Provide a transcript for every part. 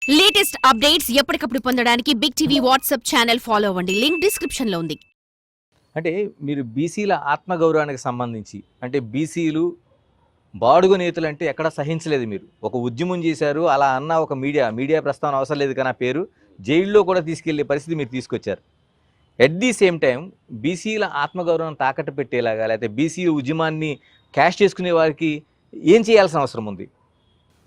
Latest updates ఎప్పటికప్పుడు పొందడానికి big TV WhatsApp channel follow అవ్వండి. లింక్ డిస్క్రిప్షన్ లో ఉంది. అంటే మీరు బీసీల ఆత్మగౌరవానికి సంబంధించి అంటే బీసీలు బాడుగు నేతలు అంటే ఎక్కడ సహించలేదు. మీరు ఒక ఉద్యమం చేశారు, అలా అన్న ఒక మీడియా ప్రస్తావన అవసరం లేదు కానీ ఆ పేరు జైల్లో కూడా తీసుకెళ్లే పరిస్థితి మీరు తీసుకొచ్చారు. ఎట్ ది సేమ్ టైం బీసీల ఆత్మగౌరవం తాకట్టు పెట్టేలాగా లేకపోతే బీసీ ఉద్యమాన్ని క్యాష్ చేసుకునే వారికి ఏం చేయాల్సిన అవసరం ఉంది?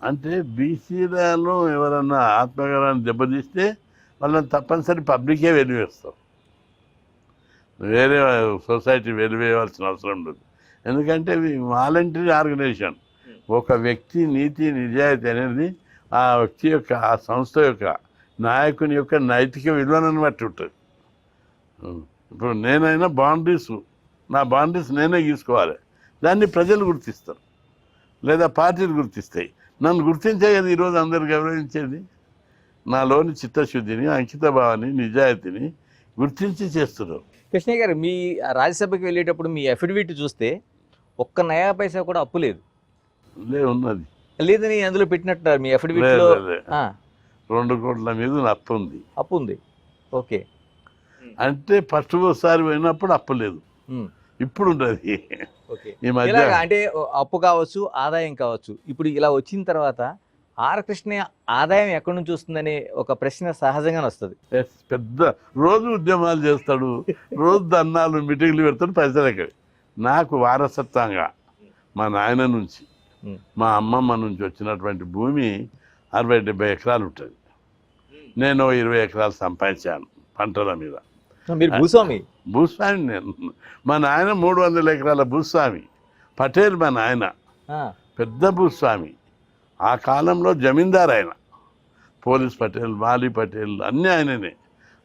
అంటే బీసీలలో ఎవరన్నా ఆత్మగౌరవాన్ని దెబ్బతీస్తే వాళ్ళని తప్పనిసరి పబ్లికే వెలివేస్తారు, వేరే సొసైటీ వెలివేయవలసిన అవసరం లేదు. ఎందుకంటే ఇవి వాలంటరీ ఆర్గనైజేషన్. ఒక వ్యక్తి నీతి నిజాయితీ అనేది ఆ వ్యక్తి యొక్క ఆ సంస్థ యొక్క నాయకుని యొక్క నైతిక విలువలను బట్టి ఉంటుంది. ఇప్పుడు నేనైనా నా బాండరీస్ నేనే గీసుకోవాలి, దాన్ని ప్రజలు గుర్తిస్తారు లేదా పార్టీలు గుర్తిస్తాయి. నన్ను గుర్తించే కదా ఈరోజు అందరు గౌరవించేది. నాలోని చిత్తశుద్ధిని, అంకిత భావాన్ని, నిజాయితీని గుర్తించి చేస్తున్నారు. కృష్ణయ్య గారు, మీ రాజ్యసభకి వెళ్ళేటప్పుడు మీ అఫిడవిట్ చూస్తే ఒక్క నయా పైసా కూడా అప్పు లేదు. ఉన్నది లేదని అందులో పెట్టినట్టున్నారు మీ అఫిడవిట్లో. 2 కోట్ల మీద అప్పు ఉంది. ఓకే, అంటే ఫస్ట్ ఒకసారి పోయినప్పుడు అప్పు లేదు, ఇప్పుడు ఉండదు. ఈ మధ్య అంటే అప్పు కావచ్చు, ఆదాయం కావచ్చు. ఇప్పుడు ఇలా వచ్చిన తర్వాత ఆర్ కృష్ణయ్య ఆదాయం ఎక్కడి నుంచి వస్తుందనే ఒక ప్రశ్న సహజంగానే వస్తుంది. పెద్ద రోజు ఉద్యమాలు చేస్తాడు, రోజు దన్నాలు మీటింగ్లు పెడతాడు, పైసలు ఎక్కడ. నాకు వారసత్వంగా మా నాయన నుంచి మా అమ్మమ్మ నుంచి వచ్చినటువంటి భూమి 60-70 ఎకరాలు ఉంటుంది. నేను 20 ఎకరాలు సంపాదించాను పంటల మీద. మీరు భూస్వామి నేను. మా నాయన 300 ఎకరాల భూస్వామి. పటేల్ మా నాయన పెద్ద భూస్వామి. ఆ కాలంలో జమీందార్ ఆయన. పోలీస్ పటేల్, మాలీ పటేల్ అన్నీ ఆయననే.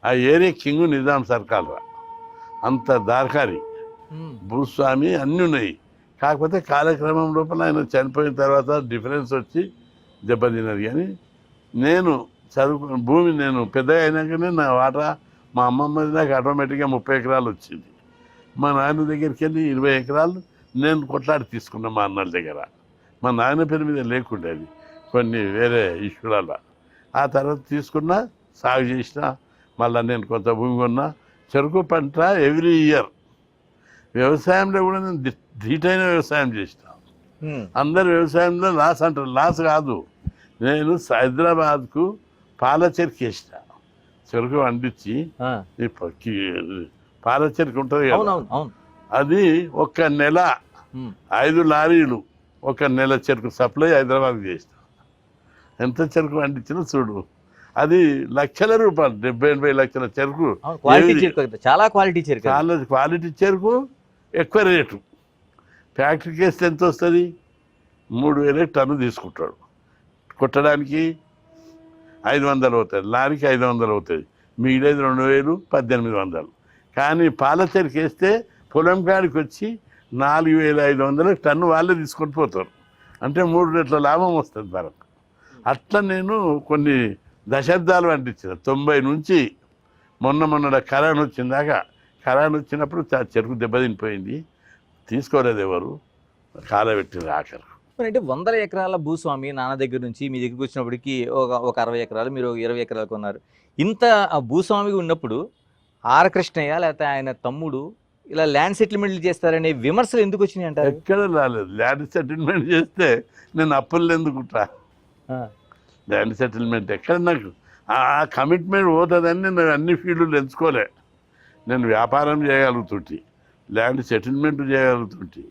ఆ ఏరియా కింగు నిజాం సర్కార్. అంత దార్కారి భూస్వామి అన్నీ ఉన్నాయి. కాకపోతే కాలక్రమం లోపల ఆయన చనిపోయిన తర్వాత డిఫరెన్స్ వచ్చి దెబ్బతిన్నది. కానీ నేను భూమి నేను పెద్దగా అయినాకనే నా వాటా మా అమ్మమ్మది నాకు ఆటోమేటిక్గా 30 ఎకరాలు వచ్చింది. మా నాయన దగ్గరికి వెళ్ళి 20 ఎకరాలు నేను కొట్లాడి తీసుకున్నా మా అన్నల దగ్గర. మా నాయన పేరు మీద లేకుండేది కొన్ని వేరే ఇష్యూల. ఆ తర్వాత తీసుకున్నా, సాగు చేసిన. మళ్ళీ నేను కొంత భూమి కొన్నా. చెరుకు పంట ఎవ్రీ ఇయర్. వ్యవసాయంలో కూడా నేను ధీటైన వ్యవసాయం చేసిన. అందరు వ్యవసాయంలో లాస్ అంటారు, లాస్ కాదు. నేను హైదరాబాద్కు పాల చెరుకు వేసిన. చెరుకు పండించి పాల చెరుకు ఉంటుంది కదా, అది 1 నెల 5 లారీలు 1 నెల చెరుకు సప్లై హైదరాబాద్కి చేసిన. ఎంత చెరుకు పండించినా చూడు, అది లక్షల రూపాయలు. 70-80 లక్షల చెరుకు. చాలా క్వాలిటీ చెరుకు. చాలా క్వాలిటీ చెరుకు, ఎక్కువ రేటు. ఫ్యాక్టరీకి వేస్తే ఎంత వస్తుంది? 3000 టన్ను తీసుకుంటాడు. కొట్టడానికి 500 అవుతుంది, లారీకి 500 అవుతుంది. మిగిలేదు 2000, 1800. కానీ పాల చెరుకు వేస్తే పొలం కాడికి వచ్చి 4500 టన్ను వాళ్ళే తీసుకొని పోతారు. అంటే 3 రెట్ల లాభం వస్తుంది మనకు. అట్లా నేను కొన్ని దశాబ్దాలు పండించిన. 90 నుంచి మొన్న కరోనా వచ్చిందాకా. కరోనా వచ్చినప్పుడు చెరుకు దెబ్బతినిపోయింది, తీసుకోలేదు ఎవరు, కాలబెట్టింది ఆఖరు. అంటే 100 ఎకరాల భూస్వామి నాన్న దగ్గర నుంచి మీ దగ్గరికి వచ్చినప్పటికీ ఒక 60 ఎకరాలు, మీరు 20 ఎకరాలు కొన్నారు. ఇంత భూస్వామిగా ఉన్నప్పుడు ఆర్ కృష్ణయ్య లేకపోతే ఆయన తమ్ముడు ఇలా ల్యాండ్ సెటిల్మెంట్లు చేస్తారనే విమర్శలు ఎందుకు వచ్చినాయి అంటారు? ఎక్కడ రాలేదు. ల్యాండ్ సెటిల్మెంట్ చేస్తే నేను అప్పులు ఎందుకుంటా? ల్యాండ్ సెటిల్మెంట్ ఎక్కడ? నాకు ఆ కమిట్మెంట్ పోతుందని నేను అన్ని ఫీల్డ్లు ఎంచుకోలే. నేను వ్యాపారం చేయగలుగుతుంటే, ల్యాండ్ సెటిల్మెంట్ చేయగలుగుతుంటే,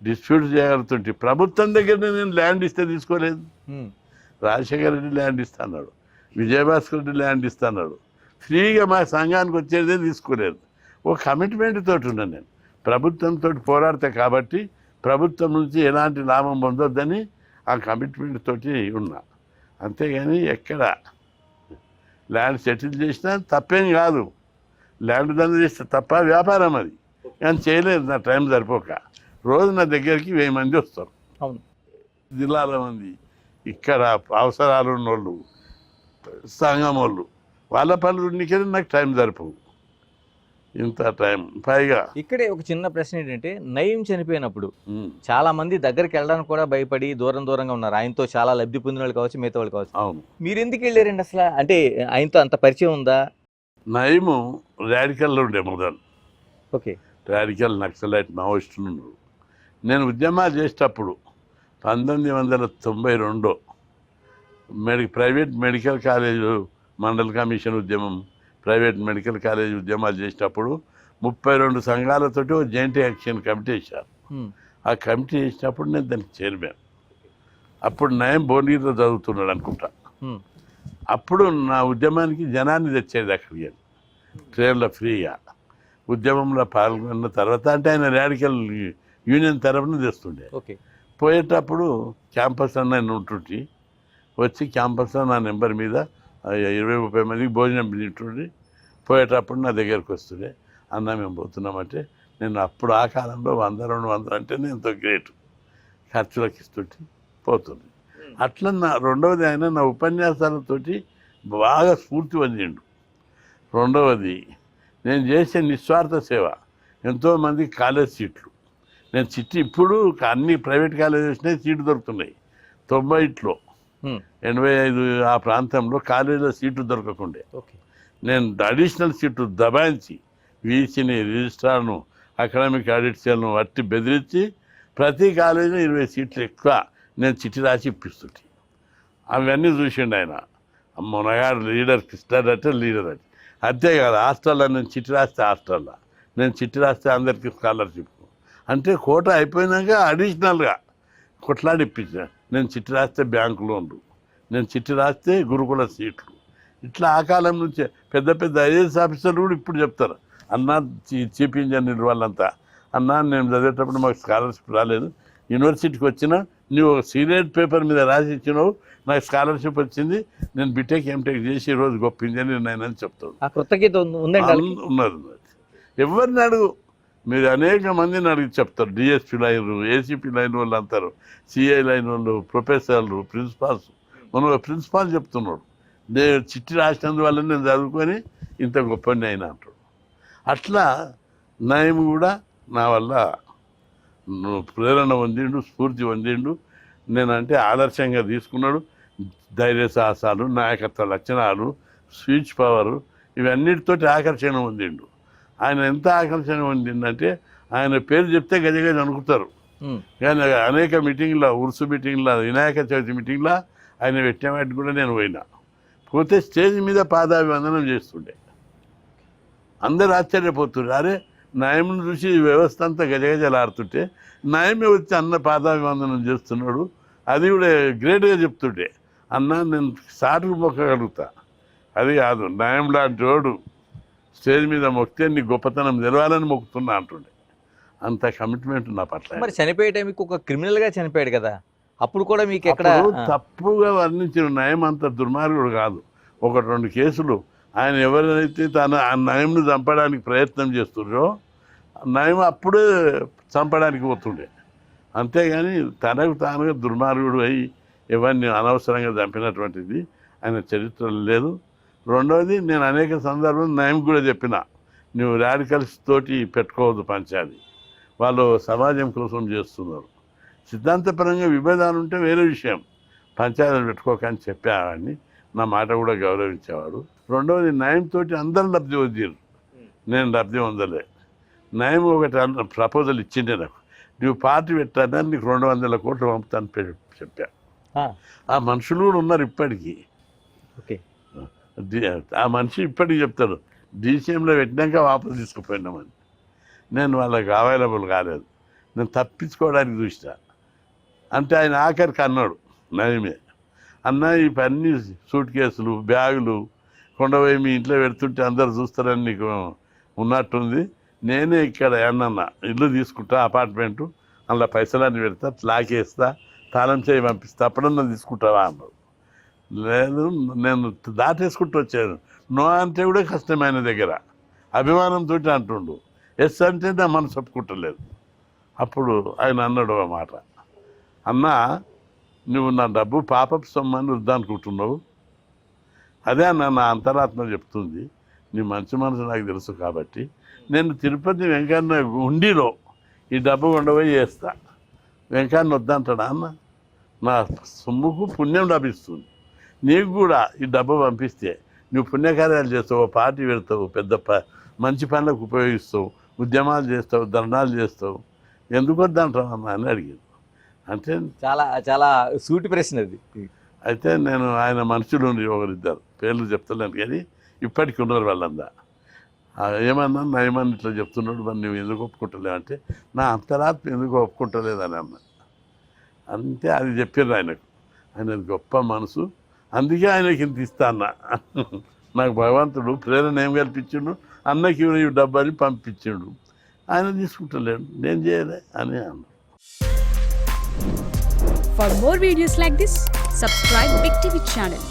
డిస్ప్యూట్ చేయగలుగుతుంటే. ప్రభుత్వం దగ్గర నేను ల్యాండ్ ఇస్తే తీసుకోలేదు. రాజశేఖర రెడ్డి ల్యాండ్ ఇస్తాడు, విజయభాస్కర్ రెడ్డి ల్యాండ్ ఇస్తాడు. ఫ్రీగా మా సంఘానికి వచ్చేదే తీసుకోలేదు. ఒక కమిట్మెంట్ తోటి ఉన్నాను నేను. ప్రభుత్వంతో పోరాడతా కాబట్టి ప్రభుత్వం నుంచి ఎలాంటి లాభం పొందొద్దని ఆ కమిట్మెంట్ తోటి ఉన్నా. అంతేగాని ఎక్కడ ల్యాండ్ సెటిల్ చేసినా తప్పేం కాదు. ల్యాండ్ దంద చేస్తే తప్ప వ్యాపారం అది. కానీ చేయలేదు, నా టైం సరిపోక. రోజు నా దగ్గరికి 1000 మంది వస్తారు. అవును, జిల్లాల మంది. ఇక్కడ అవసరాలు ఉన్నోళ్ళు, సంఘం వాళ్ళు, వాళ్ళ పనులు ఉన్నకే నాకు టైం సరిపోవు. ఇంత టైం పైగా ఇక్కడే ఒక చిన్న ప్రశ్న ఏంటంటే, నయీం చనిపోయినప్పుడు ఉమ్, చాలా మంది దగ్గరికి వెళ్ళడానికి కూడా భయపడి దూరంగా ఉన్నారు. ఆయనతో చాలా లబ్ధి పొందిన వాళ్ళు కావచ్చు, మిగతా వాళ్ళు కావచ్చు. అవును. మీరు ఎందుకు వెళ్ళారండి అసలు? అంటే ఆయనతో అంత పరిచయం ఉందా? నయము రాడికల్లో ఉండే మొదలు, ఓకే. రాడికల్ నక్సలైట్ మావోయిస్టులు ఉన్నారు. నేను ఉద్యమాలు చేసేటప్పుడు 1992 private medical college mandal commission ఉద్యమం, ప్రైవేట్ మెడికల్ కాలేజ్ ఉద్యమాలు చేసేటప్పుడు 32 సంఘాలతోటి ఒక జాయింట్ యాక్షన్ కమిటీ వేశారు. హ్మ్. ఆ కమిటీ వేసినప్పుడు నేను దానికి చైర్మన్. అప్పుడు నయం భువనగిరిలో చదువుతున్నాడు అనుకుంటా. హ్మ్. అప్పుడు నా ఉద్యమానికి జనాన్ని తెచ్చేది అక్కడికి ట్రైన్లో ఫ్రీగా. ఉద్యమంలో పాల్గొన్న తర్వాత అంటే ఆయన రాడికల్ యూనియన్ తరఫున తెస్తుండే. ఓకే. పోయేటప్పుడు క్యాంపస్ అన్న ఉంటుంటే వచ్చి క్యాంపస్లో నా నెంబర్ మీద 20-30 మందికి భోజనం తింటుండే. పోయేటప్పుడు నా దగ్గరికి వస్తుండే, అన్న మేము పోతున్నామంటే నేను అప్పుడు ఆ కాలంలో 100-200 అంటే నేను ఎంతో గ్రేట్ ఖర్చులకు ఇస్తుంటే పోతుంది. అట్లా రెండవది ఆయన నా ఉపన్యాసాలతోటి బాగా స్ఫూర్తి పొందిండు. రెండవది నేను చేసే నిస్వార్థ సేవ, ఎంతోమంది కాలేజ్ సీట్లు నేను ఇప్పుడు అన్ని ప్రైవేట్ కాలేజెస్ వచ్చినాయి, సీట్లు దొరుకుతున్నాయి. 90లో 85 ఆ ప్రాంతంలో కాలేజీలో సీట్లు దొరకకుండే ఓకే. నేను అడిషనల్ సీట్లు దబాయించి వీసీని, రిజిస్ట్రార్ను, అకాడమిక్ ఆడిట్స్ను వట్టి బెదిరించి ప్రతి కాలేజీలో 20 సీట్లు ఎక్కువ నేను చిట్టి రాసి ఇప్పిస్తుంటే అవన్నీ చూసిండు ఆయన. మొనగాడు లీడర్ కృష్ణాడంటే లీడర్ అని. అంతేకాదు హాస్టల్లో నేను చిట్టి రాస్తే హాస్టల్లో, నేను చిట్టి రాస్తే అందరికీ స్కాలర్షిప్. అంటే కోట అయిపోయినాక అడిషనల్గా కొట్లాడి ఇప్పించిన. నేను చిట్టి రాస్తే బ్యాంకు లోన్లు, నేను చిట్టి రాస్తే గురుకుల సీట్లు. ఇట్లా ఆ కాలం నుంచే పెద్ద పెద్ద ఐఏఎస్ ఆఫీసర్లు కూడా ఇప్పుడు చెప్తారు, అన్నా చీఫ్ ఇంజనీర్ వాళ్ళంతా, అన్నా నేను చదివేటప్పుడు మాకు స్కాలర్షిప్ రాలేదు, యూనివర్సిటీకి వచ్చినా నువ్వు ఒక సీనియర్ పేపర్ మీద రాసి ఇచ్చినావు, నాకు స్కాలర్షిప్ వచ్చింది, నేను బీటెక్ ఎంటెక్ చేసి ఈరోజు గొప్ప ఇంజనీర్ అయినని చెప్తాడు. ఆ కృతజ్ఞత ఉందండి. ఉన్నది. ఎవరిని అడుగు, మీరు అనేక మందిని అడిగి చెప్తారు. డిఎస్పీ లైన్, ఏసీపీ లైన్ వాళ్ళు అంటారు, సిఐ లైన్ వాళ్ళు, ప్రొఫెసర్లు, ప్రిన్సిపాల్స్. మనం ప్రిన్సిపాల్ చెప్తున్నాడు, నేను చిట్టి రాసినందువల్ల నేను చదువుకొని ఇంత గొప్పని అయినా అంటాడు. అట్లా నయం కూడా నా వల్ల ప్రేరణ పొందిండు, స్ఫూర్తి పొందిండు. నేనంటే ఆదర్శంగా తీసుకున్నాడు. ధైర్య సాహసాలు, నాయకత్వ లక్షణాలు, స్పీచ్ పవరు, ఇవన్నిటితోటి ఆకర్షణ పొందిండు. ఆయన ఎంత ఆకర్షణ పొందిందంటే ఆయన పేరు చెప్తే గజగజ అనుకుంటారు. కానీ అనేక మీటింగ్లో, ఉరుసు మీటింగ్లో, వినాయక చవితి మీటింగ్లో ఆయన పెట్టిన వాటికి కూడా నేను పోయినా. పోతే స్టేజ్ మీద పాదాభివందనం చేస్తుండే. అందరు ఆశ్చర్యపోతుండే, అరే నయంను చూసి వ్యవస్థ అంతా గజగజలాడుతుంటే నయమే వచ్చి అన్న పాదాభివందనం చేస్తున్నాడు. అది కూడా గ్రేట్గా చెప్తుంటే, అన్న నేను సాటుకు మొక్కగలుగుతా, అది కాదు నయం లాంటి వాడు స్టేజ్ మీద మొక్కితే నీ గొప్పతనం తెలవాలని మొక్కుతున్నా అంటుండే. అంత కమిట్మెంట్ నా పట్ల. మరి చనిపోయే టైంకి ఒక క్రిమినల్గా చనిపోయాడు కదా, అప్పుడు కూడా మీకు ఎక్కడ తప్పుగా వర్ణించిన నయం అంత దుర్మార్గుడు కాదు. 1-2 కేసులు ఆయన ఎవరైతే తన ఆ నయంను చంపడానికి ప్రయత్నం చేస్తున్నారో నయం అప్పుడే చంపడానికి పోతుండే. అంతేగాని తనకు తానుగా దుర్మార్గుడు అయి ఎవరిని అనవసరంగా చంపినటువంటిది ఆయన చరిత్రలో లేదు. రెండవది నేను అనేక సందర్భాలు నయం కూడా చెప్పిన, నువ్వు రాడికల్స్ తోటి పెట్టుకోవద్దు పంచాయతీ, వాళ్ళు సమాజం కోసం చేస్తున్నారు. సిద్ధాంతపరంగా విభేదాలు ఉంటే వేరే విషయం, పంచాయతీలు పెట్టుకోకని చెప్పేవాడిని. నా మాట కూడా గౌరవించేవాడు. రెండవది నయంతో అందరూ లబ్ధి పొందారు, నేను లబ్ధి పొందలే. నయం ఒకటి ప్రపోజల్ ఇచ్చిండే నాకు, నువ్వు పార్టీ పెట్టాను నీకు 200 కోట్లు పంపుతాను చెప్పా. ఆ మనుషులు కూడా ఉన్నారు ఇప్పటికీ. ఓకే. ఆ మనిషి ఇప్పటికి చెప్తాడు, డీసీఎంలో పెట్టినాక వాపసు తీసుకుపోయినామని. నేను వాళ్ళకి అవైలబుల్ కాలేదు, నేను తప్పించుకోవడానికి చూసా. అంటే ఆయన ఆఖరికి అన్నాడు నయమే, అన్న ఈ పన్నీ సూట్ కేసులు, బ్యాగులు కొండపోయి మీ ఇంట్లో పెడుతుంటే అందరు చూస్తారని నీకు ఉన్నట్టుంది, నేనే ఇక్కడ ఏమన్నా ఇల్లు తీసుకుంటా, అపార్ట్మెంటు, అందులో పైసలన్నీ పెడతా, లాకేస్తా, తాళం చేయి పంపిస్తా, అప్పుడన్నా తీసుకుంటావా అన్నాడు. లేదు నేను దాటేసుకుంటూ వచ్చాను. నో అంటే కూడా కష్టమైన దగ్గర అభిమానంతో అంటుండు, ఎస్ అంటే నా మనసు ఒప్పుకుంటలేదు. అప్పుడు ఆయన అన్నాడు ఆ మాట, అన్నా నువ్వు నా డబ్బు పాపపు సొమ్మని వద్దనుకుంటున్నావు, అదే అన్న నా అంతరాత్మ చెప్తుంది, నీ మంచి మనసు నాకు తెలుసు కాబట్టి నేను తిరుపతి వెంకన్న ఉండిలో ఈ డబ్బు ఉండబోయి చేస్తా. వెంకన్న వద్దంటాడా అన్న? నా సొమ్ముకు పుణ్యం లభిస్తుంది. నీకు కూడా ఈ డబ్బు పంపిస్తే నువ్వు పుణ్యకార్యాలు చేస్తావు, పార్టీ పెడతావు, పెద్ద మంచి పనులకు ఉపయోగిస్తావు, ఉద్యమాలు చేస్తావు, ధర్నాలు చేస్తావు, ఎందుకు వద్దంటావు అన్న అని అడిగాను. అంటే చాలా చాలా సూటి ప్రశ్న అది. అయితే నేను ఆయన మనుషులు ఒకరిద్దరు పేర్లు చెప్తలేను కానీ ఇప్పటికి ఉన్నారు వాళ్ళందా. ఏమన్నా నయమని ఇట్లా చెప్తున్నాడు, మరి నువ్వు ఎందుకు ఒప్పుకుంటలేవు అంటే నా అంతరాత్మ ఎందుకు ఒప్పుకుంటలేదని అన్న. అంతే అది చెప్పారు ఆయనకు. ఆయన గొప్ప మనసు, అందుకే ఆయనకి ఇంత ఇస్తా అన్న. నాకు భగవంతుడు ప్రేరణ ఏం కల్పించిండు, అన్నకి ఈ డబ్బని పంపించిండు, ఆయన తీసుకుంటలేడు, నేను చేయలే అని అన్న. For more videos like this, subscribe Big TV channel.